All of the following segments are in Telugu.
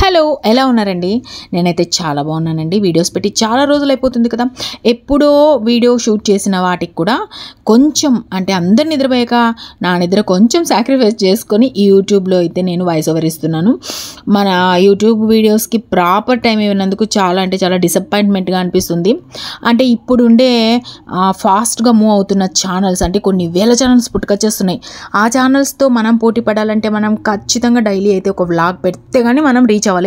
హలో, ఎలా ఉన్నారండి? నేనైతే చాలా బాగున్నానండి. వీడియోస్ పెట్టి చాలా రోజులు అయిపోతుంది కదా. ఎప్పుడో వీడియో షూట్ చేసిన వాటికి కూడా కొంచెం అంటే అందరు నిద్రపోయాక నా నిద్ర కొంచెం సాక్రిఫైస్ చేసుకొని ఈ యూట్యూబ్లో అయితే నేను వాయిస్ ఓవర్ ఇస్తున్నాను. మన యూట్యూబ్ వీడియోస్కి ప్రాపర్ టైం ఇవ్వనందుకు చాలా అంటే చాలా డిసప్పాయింట్మెంట్గా అనిపిస్తుంది. అంటే ఇప్పుడుండే ఫాస్ట్గా మూవ్ అవుతున్న ఛానల్స్ అంటే కొన్ని వేల ఛానల్స్ పుట్టుకొచ్చేస్తున్నాయి. ఆ ఛానల్స్తో మనం పోటీ పడాలంటే మనం ఖచ్చితంగా డైలీ అయితే ఒక వ్లాగ్ పెడితే కానీ మనం రీచ్ అవ్వలేం.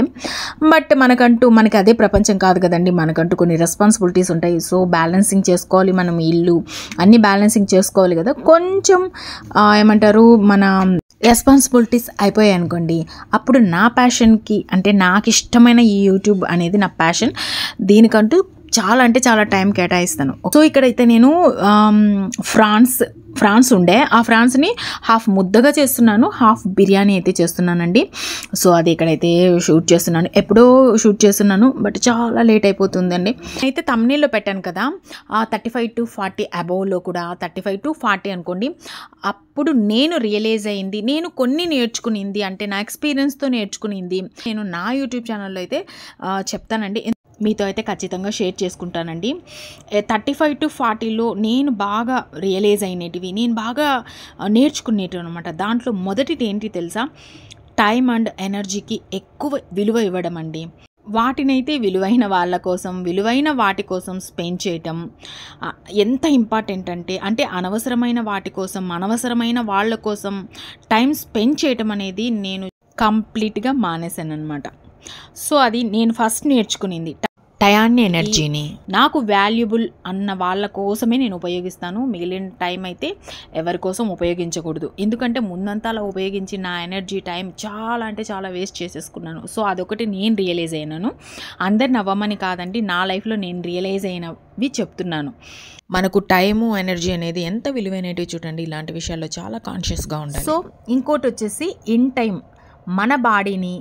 బట్ మనకి అదే ప్రపంచం కాదు కదండి. మనకంటూ కొన్ని రెస్పాన్సిబిలిటీస్ ఉంటాయి. సో బ్యాలెన్సింగ్ చేసుకోవాలి, మనం ఇల్లు అన్నీ బ్యాలెన్సింగ్ చేసుకోవాలి కదా. కొంచెం ఏమంటారు, మన రెస్పాన్సిబిలిటీస్ అయిపోయాయి అనుకోండి, అప్పుడు నా ప్యాషన్కి అంటే నాకు ఇష్టమైన ఈ యూట్యూబ్ అనేది నా ప్యాషన్. దీనికంటూ చాలా అంటే చాలా టైం కేటాయిస్తాను. సో ఇక్కడైతే నేను ఫ్రాన్స్ ఉండే ఆ ఫ్రాన్స్ని హాఫ్ ముద్దగా చేస్తున్నాను, హాఫ్ బిర్యానీ అయితే చేస్తున్నానండి. సో అది ఇక్కడైతే షూట్ చేస్తున్నాను. ఎప్పుడో షూట్ చేస్తున్నాను బట్ చాలా లేట్ అయిపోతుందండి. అయితే తమ్నీల్లో పెట్టాను కదా 35 to 40 అబోవ్లో కూడా 35 to 40 అనుకోండి. అప్పుడు నేను రియలైజ్ అయింది, నేను కొన్ని నేర్చుకునింది అంటే నా ఎక్స్పీరియన్స్తో నేర్చుకునింది నేను నా యూట్యూబ్ ఛానల్లో అయితే చెప్తానండి. మీతో అయితే ఖచ్చితంగా షేర్ చేసుకుంటానండి. 35 to 40లో నేను బాగా రియలైజ్ అయినటివి, నేను బాగా నేర్చుకునేటివి అనమాట. దాంట్లో మొదటిది ఏంటి తెలుసా? టైం అండ్ ఎనర్జీకి ఎక్కువ విలువ ఇవ్వడం అండి. వాటినైతే విలువైన వాళ్ళ కోసం, విలువైన వాటి కోసం స్పెండ్ చేయటం ఎంత ఇంపార్టెంట్ అంటే అనవసరమైన వాటి కోసం, అనవసరమైన వాళ్ళ కోసం టైం స్పెండ్ చేయటం అనేది నేను కంప్లీట్గా మానేశాను అనమాట. సో అది నేను ఫస్ట్ నేర్చుకునింది. టయాన్ని, ఎనర్జీని నాకు వాల్యుబుల్ అన్న వాళ్ళ కోసమే నేను ఉపయోగిస్తాను. మిగిలిన టైం అయితే ఎవరి కోసం ఉపయోగించకూడదు. ఎందుకంటే ముందంతా అలా ఉపయోగించి నా ఎనర్జీ, టైం చాలా అంటే చాలా వేస్ట్ చేసేసుకున్నాను. సో అదొకటి నేను రియలైజ్ అయినాను. అందరిని అవ్వమని కాదండి, నా లైఫ్లో నేను రియలైజ్ అయినవి చెప్తున్నాను. మనకు టైము, ఎనర్జీ అనేది ఎంత విలువైనవి చూడండి. ఇలాంటి విషయాల్లో చాలా కాన్షియస్గా ఉండాలి. సో ఇంకోటి వచ్చేసి ఇన్ టైం మన బాడీని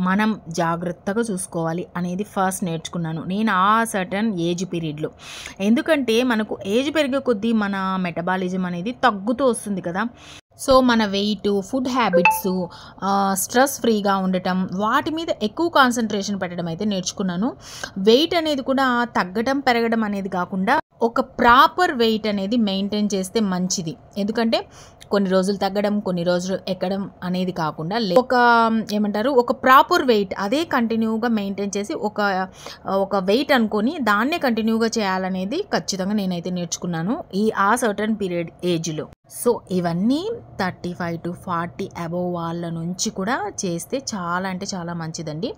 మనం జాగ్రత్తగా చూసుకోవాలి అనేది ఫస్ట్ నేర్చుకున్నాను నేను ఆ సర్టన్ ఏజ్ పీరియడ్లో. ఎందుకంటే మనకు ఏజ్ పెరిగే కొద్దీ మన మెటబాలిజం అనేది తగ్గుతూ వస్తుంది కదా. సో మన వెయిట్, ఫుడ్ హ్యాబిట్స్, స్ట్రెస్ ఫ్రీగా ఉండటం, వాటి మీద ఎక్కువ కాన్సన్ట్రేషన్ పెట్టడం అయితే నేర్చుకున్నాను. వెయిట్ అనేది కూడా తగ్గడం పెరగడం అనేది కాకుండా ఒక ప్రాపర్ వెయిట్ అనేది మెయింటైన్ చేస్తే మంచిది. ఎందుకంటే కొన్ని రోజులు తగ్గడం, కొన్ని రోజులు ఎక్కడం అనేది కాకుండా ఒక ప్రాపర్ వెయిట్ అదే కంటిన్యూగా మెయింటైన్ చేసి ఒక వెయిట్ అనుకొని దాన్నే కంటిన్యూగా చేయాలనేది ఖచ్చితంగా నేనైతే నేర్చుకున్నాను ఆ సర్టన్ పీరియడ్ ఏజ్లో. సో ఇవన్నీ 35 to 40 అబోవ్ వాళ్ళ నుంచి కూడా చేస్తే చాలా అంటే చాలా మంచిదండి.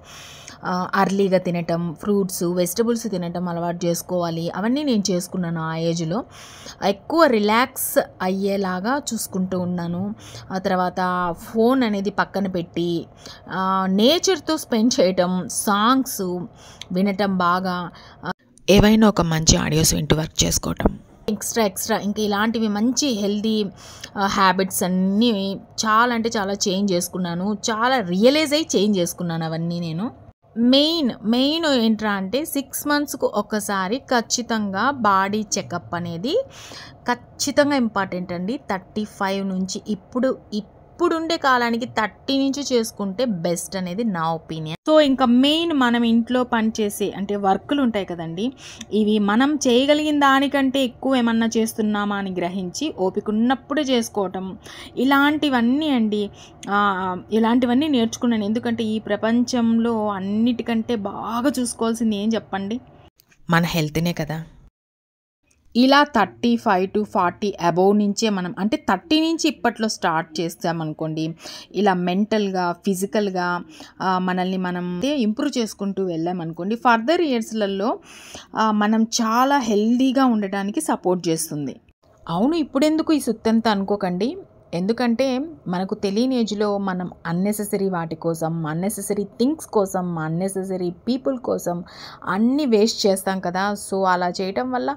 అర్లీగా తినటం, ఫ్రూట్స్, వెజిటబుల్స్ తినటం అలవాటు చేసుకోవాలి. అవన్నీ నేను చేసుకున్నాను ఆ ఏజ్లో. ఎక్కువ రిలాక్స్ అయ్యేలాగా చూసుకుంటూ ఉన్నాను. ఆ తర్వాత ఫోన్ అనేది పక్కన పెట్టి నేచర్తో స్పెండ్ చేయటం, సాంగ్స్ వినటం, బాగా ఏవైనా ఒక మంచి ఆడియోస్ వింటూ వర్క్ చేసుకోవటం, ఎక్స్ట్రా ఇంకా ఇలాంటివి మంచి హెల్దీ హ్యాబిట్స్ అన్నీ చాలా అంటే చాలా చేంజ్ చేసుకున్నాను. చాలా రియలైజ్ అయ్యి చేంజ్ చేసుకున్నాను అవన్నీ నేను. మెయిన్ ఏంట్రా అంటే 6 monthsకు ఒకసారి ఖచ్చితంగా బాడీ చెకప్ అనేది ఖచ్చితంగా ఇంపార్టెంట్ అండి. 35 నుంచి ఇప్పుడుండే కాలానికి 30 నుంచి చేసుకుంటే బెస్ట్ అనేది నా ఒపీనియన్. సో ఇంకా మెయిన్ మనం ఇంట్లో పనిచేసే అంటే వర్కులు ఉంటాయి కదండి, ఇవి మనం చేయగలిగిన దానికంటే ఎక్కువ ఏమన్నా చేస్తున్నామా అని గ్రహించి ఓపిక ఉన్నప్పుడే చేసుకోవటం, ఇలాంటివన్నీ నేర్చుకున్నాను. ఎందుకంటే ఈ ప్రపంచంలో అన్నిటికంటే బాగా చూసుకోవాల్సింది ఏం చెప్పండి? మన హెల్త్నే కదా. ఇలా 35 to 40 అబోవ్ నుంచే మనం అంటే 30 నుంచి ఇప్పట్లో స్టార్ట్ చేస్తామనుకోండి, ఇలా మెంటల్గా, ఫిజికల్గా మనల్ని మనం ఇంప్రూవ్ చేసుకుంటూ వెళ్ళామనుకోండి, ఫర్దర్ ఇయర్స్లలో మనం చాలా హెల్దీగా ఉండడానికి సపోర్ట్ చేస్తుంది. అవును, ఇప్పుడెందుకు ఈ సుత్తంతా అనుకోకండి. ఎందుకంటే మనకు తెలియని ఏజ్లో మనం అన్నెసెసరీ వాటి కోసం, అన్నెసెసరీ థింగ్స్ కోసం, అన్నెసెసరీ పీపుల్ కోసం అన్నీ వేస్ట్ చేస్తాం కదా. సో అలా చేయటం వల్ల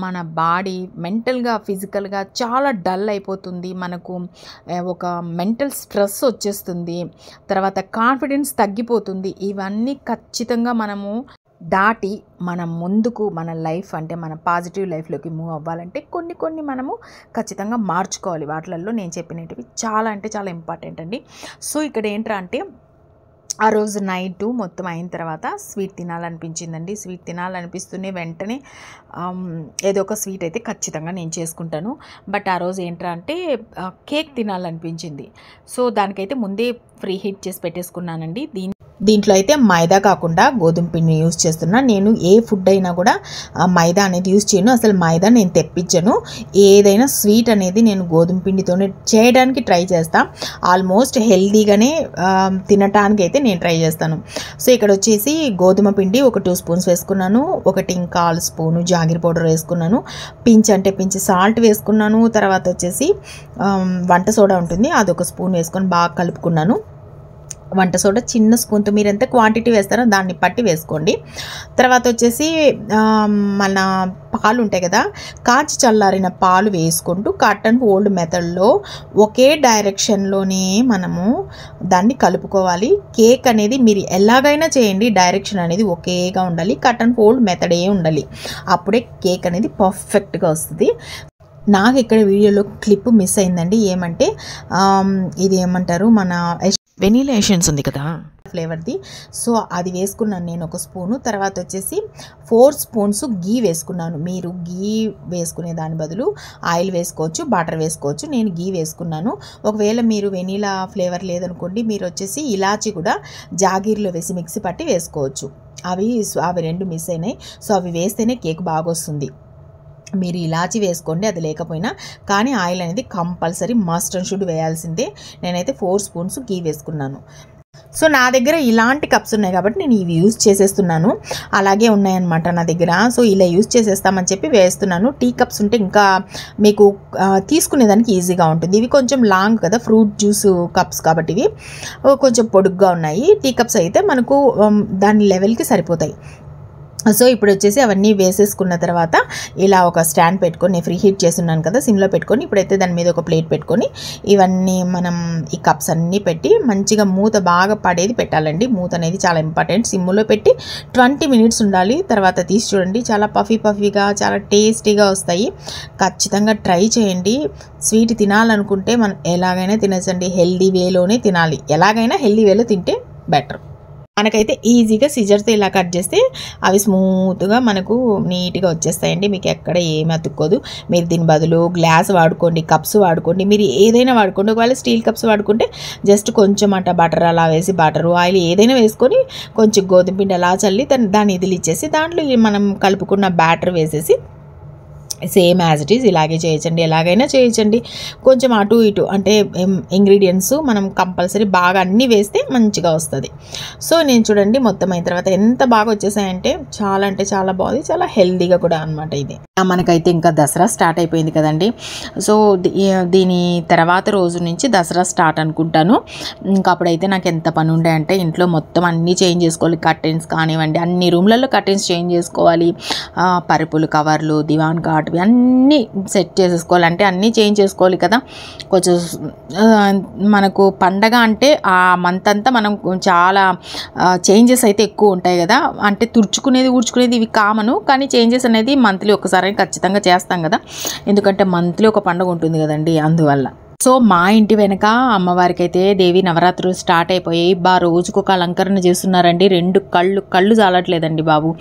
మన బాడీ మెంటల్గా, ఫిజికల్గా చాలా డల్ అయిపోతుంది. మనకు ఒక మెంటల్ స్ట్రెస్ వచ్చేస్తుంది, తర్వాత కాన్ఫిడెన్స్ తగ్గిపోతుంది. ఇవన్నీ ఖచ్చితంగా మనము దాటి మనం ముందుకు మన లైఫ్ అంటే మన పాజిటివ్ లైఫ్లోకి మూవ్ అవ్వాలంటే కొన్ని మనము ఖచ్చితంగా మార్చుకోవాలి. వాటిల్లో నేను చెప్పినవి చాలా అంటే చాలా ఇంపార్టెంట్ అండి. సో ఇక్కడ ఏంట్రా అంటే ఆ రోజు నైట్ మొత్తం అయిన తర్వాత స్వీట్ తినాలనిపించిందండి. స్వీట్ తినాలనిపిస్తూనే వెంటనే ఏదో ఒక స్వీట్ అయితే ఖచ్చితంగా నేను చేసుకుంటాను. బట్ ఆ రోజు ఏంట్రా అంటే కేక్ తినాలనిపించింది. సో దానికైతే ముందే ప్రీ హీట్ చేసి పెట్టేసుకున్నానండి. దీంట్లో అయితే మైదా కాకుండా గోధుమ పిండిని యూజ్ చేస్తున్నా. నేను ఏ ఫుడ్ అయినా కూడా మైదా అనేది యూజ్ చేయను. అసలు మైదా నేను తెప్పించను. ఏదైనా స్వీట్ అనేది నేను గోధుమ పిండితోనే చేయడానికి ట్రై చేస్తాను. ఆల్మోస్ట్ హెల్దీగానే తినటానికి అయితే నేను ట్రై చేస్తాను. సో ఇక్కడ వచ్చేసి గోధుమ పిండి ఒక 2 స్పూన్స్ వేసుకున్నాను. 1.25 స్పూను జాగీర్ పౌడర్ వేసుకున్నాను. పించ్ సాల్ట్ వేసుకున్నాను. తర్వాత వచ్చేసి వంట సోడా ఉంటుంది, అదొక స్పూన్ వేసుకొని బాగా కలుపుకున్నాను. వంట సోడా చిన్న స్పూన్తో మీరు ఎంత క్వాంటిటీ వేస్తారో దాన్ని బట్టి వేసుకోండి. తర్వాత వచ్చేసి మన పాలు ఉంటాయి కదా, కాచి చల్లారిన పాలు వేసుకుంటూ కట్ అండ్ ఫోల్డ్ మెథడ్లో ఒకే డైరెక్షన్లోనే మనము దాన్ని కలుపుకోవాలి. కేక్ అనేది మీరు ఎలాగైనా చేయండి, డైరెక్షన్ అనేది ఒకేగా ఉండాలి. కట్ అండ్ ఫోల్డ్ మెథడే ఉండాలి. అప్పుడే కేక్ అనేది పర్ఫెక్ట్గా వస్తుంది. నాకు ఇక్కడ వీడియోలో క్లిప్ మిస్ అయిందండి. ఏమంటే ఇది ఏమంటారు, మన వెనీలా ఎసెన్స్ ఉంది కదా ఫ్లేవర్ది. సో అది వేసుకున్నాను నేను ఒక స్పూను. తర్వాత వచ్చేసి 4 స్పూన్స్ గీ వేసుకున్నాను. మీరు గీ వేసుకునే దాని బదులు ఆయిల్ వేసుకోవచ్చు, బటర్ వేసుకోవచ్చు. నేను గీ వేసుకున్నాను. ఒకవేళ మీరు వెనీలా ఫ్లేవర్ లేదనుకోండి, మీరు వచ్చేసి ఇలాచి కూడా జాగీర్లో వేసి మిక్సీ పట్టి వేసుకోవచ్చు. అవి 2 మిస్ అయినాయి. సో అవి వేస్తేనే కేక్ బాగా వస్తుంది. మీరు ఇలాచి వేసుకోండి అది లేకపోయినా, కానీ ఆయిల్ అనేది కంపల్సరీ మస్ట్ అండ్ షుడ్ వేయాల్సిందే. నేనైతే 4 స్పూన్స్ గీ వేసుకున్నాను. సో నా దగ్గర ఇలాంటి కప్స్ ఉన్నాయి కాబట్టి నేను ఇవి యూజ్ చేసేస్తున్నాను. అలాగే ఉన్నాయన్నమాట నా దగ్గర. సో ఇలా యూజ్ చేసేస్తామని చెప్పి వేస్తున్నాను. టీ కప్స్ ఉంటే ఇంకా మీకు తీసుకునేదానికి ఈజీగా ఉంటుంది. ఇవి కొంచెం లాంగ్ కదా, ఫ్రూట్ జ్యూస్ కప్స్ కాబట్టి ఇవి కొంచెం పొడుగ్గా ఉన్నాయి. టీ కప్స్ అయితే మనకు దాని లెవెల్కి సరిపోతాయి. సో ఇప్పుడు వచ్చేసి అవన్నీ వేసేసుకున్న తర్వాత ఇలా ఒక స్టాండ్ పెట్టుకొని, నేను ఫ్రీ హీట్ చేస్తున్నాను కదా సిమ్లో పెట్టుకొని, ఇప్పుడైతే దాని మీద ఒక ప్లేట్ పెట్టుకొని ఇవన్నీ మనం ఈ కప్స్ అన్నీ పెట్టి మంచిగా మూత బాగా పడేది పెట్టాలండి. మూత అనేది చాలా ఇంపార్టెంట్. సిమ్లో పెట్టి 20 మినిట్స్ ఉండాలి. తర్వాత తీసి చూడండి, చాలా పఫీగా చాలా టేస్టీగా వస్తాయి. ఖచ్చితంగా ట్రై చేయండి. స్వీట్ తినాలనుకుంటే మనం ఎలాగైనా తినచ్చండి. హెల్దీ వేలోనే తినాలి. ఎలాగైనా హెల్దీ వేలో తింటే బెటర్. మనకైతే ఈజీగా సిజర్తో ఇలా కట్ చేస్తే అవి స్మూత్గా మనకు నీట్గా వచ్చేస్తాయండి. మీకు ఎక్కడ ఏమి అతుక్కోదు. మీరు దీని బదులు గ్లాస్ వాడుకోండి, కప్స్ వాడుకోండి, మీరు ఏదైనా వాడుకోండి. ఒకవేళ స్టీల్ కప్స్ వాడుకుంటే జస్ట్ కొంచెం బటర్ అలా వేసి, బటరు ఆయిల్ ఏదైనా వేసుకొని కొంచెం గోధుమ పిండి అలా చల్లి దాన్ని ఇదిలిచ్చేసి దాంట్లో మనం కలుపుకున్న బ్యాటర్ వేసేసి సేమ్ యాజ్ ఇట్ ఈజ్ ఇలాగే చేయొచ్చండి. ఎలాగైనా చేయొచ్చండి. కొంచెం అటు ఇటు అంటే ఇంగ్రీడియంట్స్ మనం కంపల్సరీ బాగా అన్నీ వేస్తే మంచిగా వస్తుంది. సో నేను చూడండి మొత్తం అయిన తర్వాత ఎంత బాగా వచ్చేసాయంటే చాలా అంటే చాలా బాగుంది. చాలా హెల్దీగా కూడా అనమాట. ఇది మనకైతే ఇంకా దసరా స్టార్ట్ అయిపోయింది కదండి. సో దీని తర్వాత రోజు నుంచి దసరా స్టార్ట్ అనుకుంటాను. ఇంకా అప్పుడైతే నాకు ఎంత పని ఉండే అంటే ఇంట్లో మొత్తం అన్నీ చేంజ్ చేసుకోవాలి. కర్టెన్స్ కానివ్వండి, అన్ని రూమ్లలో కర్టెన్స్ చేంజ్ చేసుకోవాలి. పరుపులు, కవర్లు, దివాన్ కాట్ అన్నీ సెట్ చేసేసుకోవాలి. అంటే అన్నీ చేంజ్ చేసుకోవాలి కదా. కొంచెం మనకు పండగ అంటే ఆ మంత్ అంతా మనం చాలా చేంజెస్ అయితే ఎక్కువ ఉంటాయి కదా. అంటే తుడుచుకునేది ఊడ్చుకునేది ఇవి కామను, కానీ చేంజెస్ అనేది మంత్లీ ఒకసారి ఖచ్చితంగా చేస్తాం కదా. ఎందుకంటే మంత్లీ ఒక పండుగ ఉంటుంది కదండి, అందువల్ల. సో మా ఇంటి వెనక అమ్మవారికి అయితే దేవి నవరాత్రులు స్టార్ట్ అయిపోయాయి. రోజుకు ఒక అలంకరణ చేస్తున్నారండి. 2 కళ్ళు చాలట్లేదండి బాబు.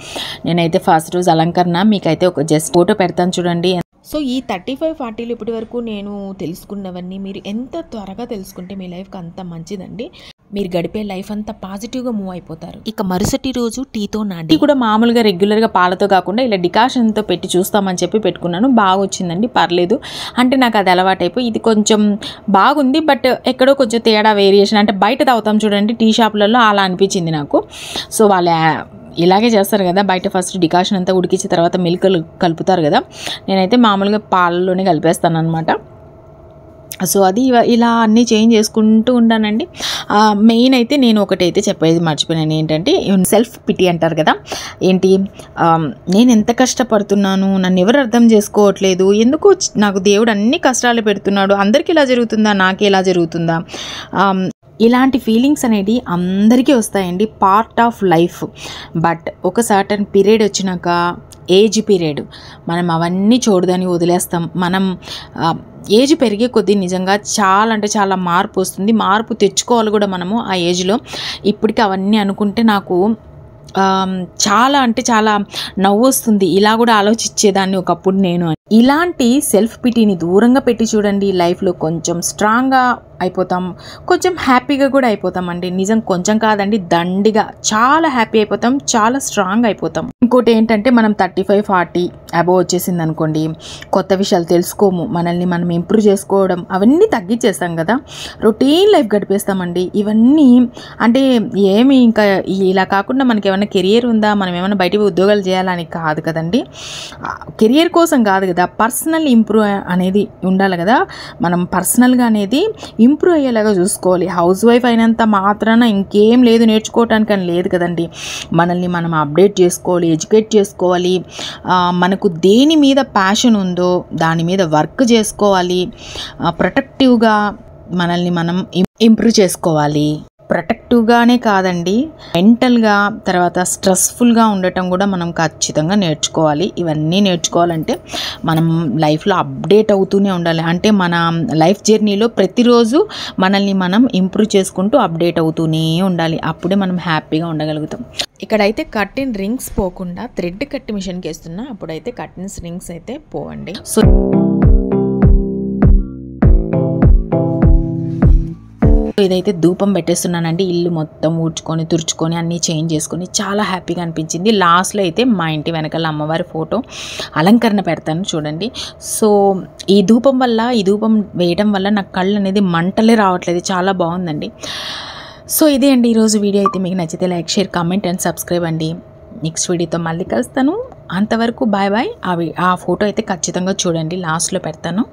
నేనైతే ఫస్ట్ రోజు అలంకరణ మీకైతే ఒక జస్ట్ ఫోటో పెడతాను చూడండి. సో ఈ 35-40 ఇప్పటి వరకు నేను తెలుసుకున్నవన్నీ మీరు ఎంత త్వరగా తెలుసుకుంటే మీ లైఫ్కి అంత మంచిదండి. మీరు గడిపే లైఫ్ అంతా పాజిటివ్గా మూవ్ అయిపోతారు. ఇక మరుసటి రోజు టీతో నాడి కూడా మామూలుగా రెగ్యులర్గా పాలతో కాకుండా ఇలా డికాషన్తో పెట్టి చూస్తామని చెప్పి పెట్టుకున్నాను. బాగా వచ్చిందండి, పర్లేదు. అంటే నాకు అది అలవాటైపోయి ఇది కొంచెం బాగుంది. బట్ ఎక్కడో కొంచెం తేడా వేరియేషన్, అంటే బయట తాగుతాం చూడండి టీ షాపులలో, అలా అనిపించింది నాకు. సో వాళ్ళ ఇలాగే చేస్తారు కదా, బయట ఫస్ట్ డికాషన్ అంతా ఉడికించిన తర్వాత మిల్క్ కలుపుతారు కదా. నేనైతే మామూలుగా పాలలోనే కలిపేస్తాను అనమాట. సో అది ఇలా అన్నీ చేంజ్ చేసుకుంటూ ఉంటానండి. మెయిన్ అయితే నేను ఒకటైతే చెప్పేది మర్చిపోయాను, ఏంటంటే సెల్ఫ్ పిటీ అంటారు కదా. ఏంటి, నేను ఎంత కష్టపడుతున్నాను, నన్ను ఎవరు అర్థం చేసుకోవట్లేదు, ఎందుకు నాకు దేవుడు అన్ని కష్టాలు పెడుతున్నాడు, అందరికీ ఇలా జరుగుతుందా, నాకే ఇలా జరుగుతుందా, ఇలాంటి ఫీలింగ్స్ అనేది అందరికీ వస్తాయండి, పార్ట్ ఆఫ్ లైఫ్. బట్ ఒక సర్టన్ పీరియడ్ వచ్చినాక, ఏజ్ పీరియడ్, మనం అవన్నీ చూడదని వదిలేస్తాం. మనం ఏజ్ పెరిగే కొద్దీ నిజంగా చాలా అంటే చాలా మార్పు వస్తుంది. మార్పు తెచ్చుకోవాలి కూడా మనము ఆ ఏజ్లో. ఇప్పటికి అవన్నీ అనుకుంటే నాకు చాలా అంటే చాలా నవ్వు వస్తుంది. ఇలా కూడా ఆలోచించేదాన్ని ఒకప్పుడు నేను. ఇలాంటి సెల్ఫ్ పిటీని దూరంగా పెట్టి చూడండి, లైఫ్లో కొంచెం స్ట్రాంగ్గా అయిపోతాం, కొంచెం హ్యాపీగా కూడా అయిపోతామండి. నిజం కొంచెం కాదండి, దండిగా చాలా హ్యాపీ అయిపోతాం, చాలా స్ట్రాంగ్ అయిపోతాం. ఇంకోటి ఏంటంటే మనం 35-40 అబోవ్ వచ్చేసింది అనుకోండి, కొత్త విషయాలు తెలుసుకోము, మనల్ని మనం ఇంప్రూవ్ చేసుకోవడం అవన్నీ తగ్గించేస్తాం కదా, రొటీన్ లైఫ్ గడిపేస్తామండి. ఇవన్నీ అంటే ఏమి ఇంకా ఇలా కాకుండా మనకి ఏమైనా కెరియర్ ఉందా, మనం ఏమైనా బయట ఉద్యోగాలు చేయాలని కాదు కదండి. కెరియర్ కోసం కాదు కదా, పర్సనల్ ఇంప్రూవ్ అనేది ఉండాలి కదా. మనం పర్సనల్గా అనేది ఇంప్రూవ్ అయ్యేలాగా చూసుకోవాలి. హౌస్ వైఫ్ అయినంత మాత్రాన ఇంకేం లేదు నేర్చుకోవటానికి అని లేదు కదండి. మనల్ని మనం అప్డేట్ చేసుకోవాలి, ఎడ్యుకేట్ చేసుకోవాలి. మనకు దేని మీద ప్యాషన్ ఉందో దాని మీద వర్క్ చేసుకోవాలి. ప్రొటెక్టివ్గా మనల్ని మనం ఇంప్రూవ్ చేసుకోవాలి. ప్రొటెక్టివ్గానే కాదండి, మెంటల్గా, తర్వాత స్ట్రెస్ఫుల్గా ఉండటం కూడా మనం ఖచ్చితంగా నేర్చుకోవాలి. ఇవన్నీ నేర్చుకోవాలంటే మనం లైఫ్లో అప్డేట్ అవుతూనే ఉండాలి. అంటే మన లైఫ్ జర్నీలో ప్రతిరోజు మనల్ని మనం ఇంప్రూవ్ చేసుకుంటూ అప్డేట్ అవుతూనే ఉండాలి. అప్పుడే మనం హ్యాపీగా ఉండగలుగుతాం. ఇక్కడైతే కట్టిన్ రింగ్స్ పోకుండా థ్రెడ్ కట్టి మిషన్కి వేస్తున్నా, అప్పుడైతే కట్టిన్స్ రింగ్స్ అయితే పోవండి. సో ఇదైతే ధూపం పెట్టేస్తున్నానండి. ఇల్లు మొత్తం ఊడ్చుకొని తుడుచుకొని అన్నీ చేంజ్ చేసుకొని చాలా హ్యాపీగా అనిపించింది. లాస్ట్లో అయితే మా ఇంటి వెనకాల అమ్మవారి ఫోటో అలంకరణ పెడతాను చూడండి. సో ఈ ధూపం వేయడం వల్ల నా కళ్ళు అనేది మంటలే రావట్లేదు, చాలా బాగుందండి. సో ఇదే అండి ఈరోజు వీడియో. అయితే మీకు నచ్చితే like, share, comment and subscribe అండి. నెక్స్ట్ వీడియోతో మళ్ళీ కలుస్తాను. అంతవరకు బాయ్ బాయ్. ఆ ఫోటో అయితే ఖచ్చితంగా చూడండి, లాస్ట్లో పెడతాను.